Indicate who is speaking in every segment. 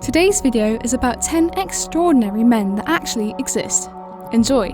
Speaker 1: Today's video is about 10 extraordinary men that actually exist. Enjoy!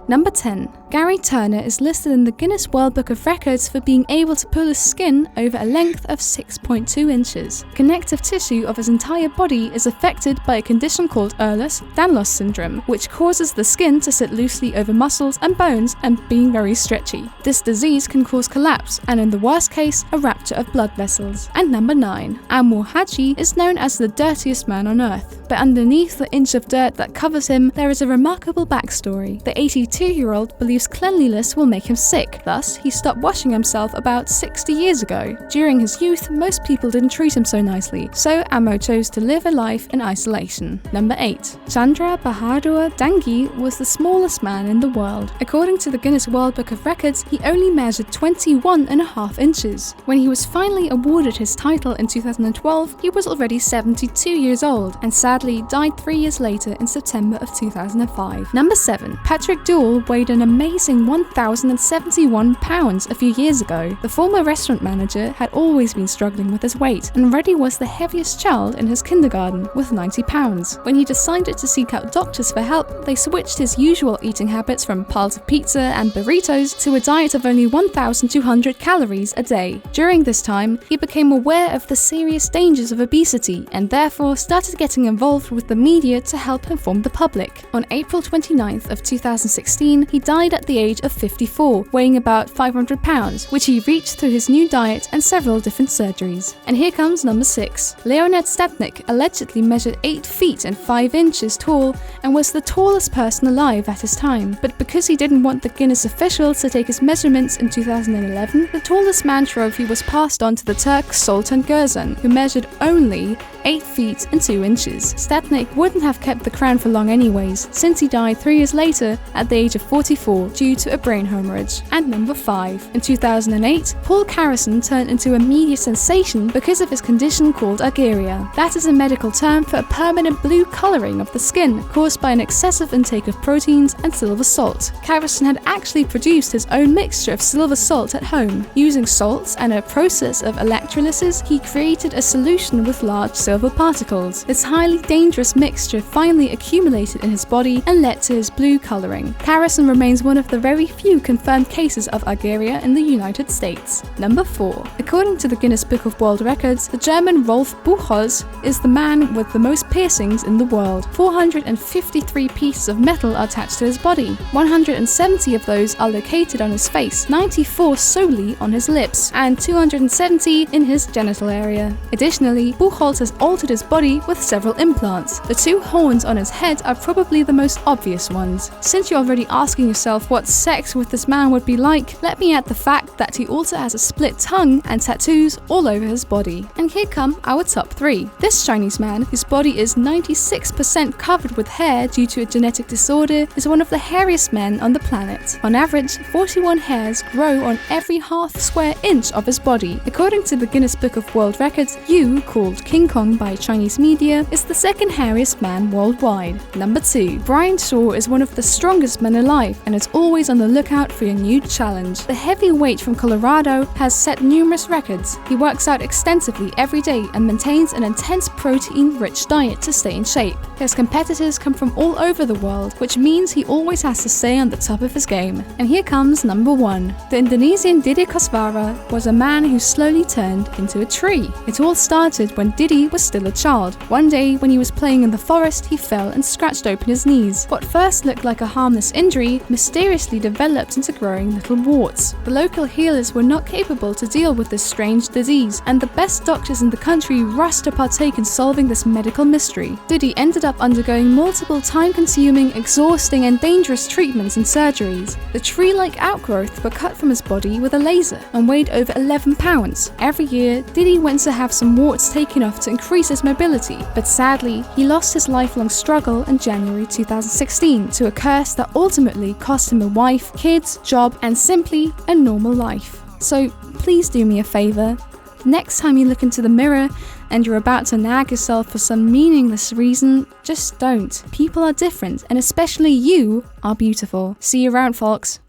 Speaker 1: Number 10. Gary Turner is listed in the Guinness World Book of Records for being able to pull his skin over a length of 6.2 inches. Connective tissue of his entire body is affected by a condition called Ehlers-Danlos syndrome, which causes the skin to sit loosely over muscles and bones and being very stretchy. This disease can cause collapse and, in the worst case, a rupture of blood vessels. And number 9. Amor Haji is known as the dirtiest man on earth, but underneath the inch of dirt that covers him, there is a remarkable backstory. The 82-year-old believes cleanliness will make him sick, thus he stopped washing himself about 60 years ago. During his youth, most people didn't treat him so nicely, so Amo chose to live a life in isolation. Number 8. Chandra Bahadur Dangi was the smallest man in the world. According to the Guinness World Book of Records, he only measured 21.5 inches. When he was finally awarded his title in 2012, he was already 72 years old and sadly died 3 years later in September of 2005. Number 7. Patrick Doyle weighed an amazing 1,071 pounds a few years ago. The former restaurant manager had always been struggling with his weight and already was the heaviest child in his kindergarten with 90 pounds. When he decided to seek out doctors for help, they switched his usual eating habits from piles of pizza and burritos to a diet of only 1,200 calories a day. During this time, he became aware of the serious dangers of obesity and therefore started getting involved with the media to help inform the public. On April 29th of 2016, he died at the age of 54, weighing about 500 pounds, which he reached through his new diet and several different surgeries. And here comes number 6. Leonid Stepnik allegedly measured 8 feet and 5 inches tall and was the tallest person alive at his time. But because he didn't want the Guinness officials to take his measurements in 2011, the tallest man trophy was passed on to the Turk Sultan Gürzan, who measured only 8 feet and 2 inches. Stepnik wouldn't have kept the crown for long anyways, since he died 3 years later at the age of 44 due to a brain hemorrhage. And number 5. In 2008, Paul Carrison turned into a media sensation because of his condition called argyria. That is a medical term for a permanent blue colouring of the skin caused by an excessive intake of proteins and silver salt. Carrison had actually produced his own mixture of silver salt at home. Using salts and a process of electrolysis, he created a solution with large silver particles. This highly dangerous mixture finally accumulated in his body and led to his blue colouring. Carrison remains one of the very few confirmed cases of argyria in the United States. Number 4. According to the Guinness Book of World Records, the German Rolf Buchholz is the man with the most piercings in the world. 453 pieces of metal are attached to his body. 170 of those are located on his face, 94 solely on his lips, and 270 in his genital area. Additionally, Buchholz has altered his body with several implants. The 2 horns on his head are probably the most obvious ones. Since you're already asking yourself what sex with this man would be like, let me add the fact that he also has a split tongue and tattoos all over his body. And here come our top 3. This Chinese man, whose body is 96% covered with hair due to a genetic disorder, is one of the hairiest men on the planet. On average, 41 hairs grow on every half square inch of his body. According to the Guinness Book of World Records, Yu, called King Kong by Chinese media, is the second hairiest man worldwide. Number 2. Brian Shaw is one of the strongest men alive and is always on the lookout for a new challenge. The heavyweight from Colorado has set numerous records. He works out extensively every day and maintains an intense protein-rich diet to stay in shape. His competitors come from all over the world, which means he always has to stay on the top of his game. And here comes number 1. The Indonesian Didi Koswara was a man who slowly turned into a tree. It all started when Didi was still a child. One day, when he was playing in the forest, he fell and scratched open his knees. What first looked like a harmless injury mysteriously developed into growing little warts. The local healers were not capable to deal with this strange disease, and the best doctors in the country rushed to partake in solving this medical mystery. Didi ended up undergoing multiple time-consuming, exhausting, and dangerous treatments and surgeries. The tree-like outgrowth were cut from his body with a laser and weighed over 11 pounds. Every year, Didi went to have some warts taken off to increase his mobility, but sadly, he lost his lifelong struggle in January 2016 to a curse that ultimately cost him a wife, kids, job, and simply a normal life. So please do me a favor. Next time you look into the mirror and you're about to nag yourself for some meaningless reason, just don't. People are different, and especially you are beautiful. See you around, folks.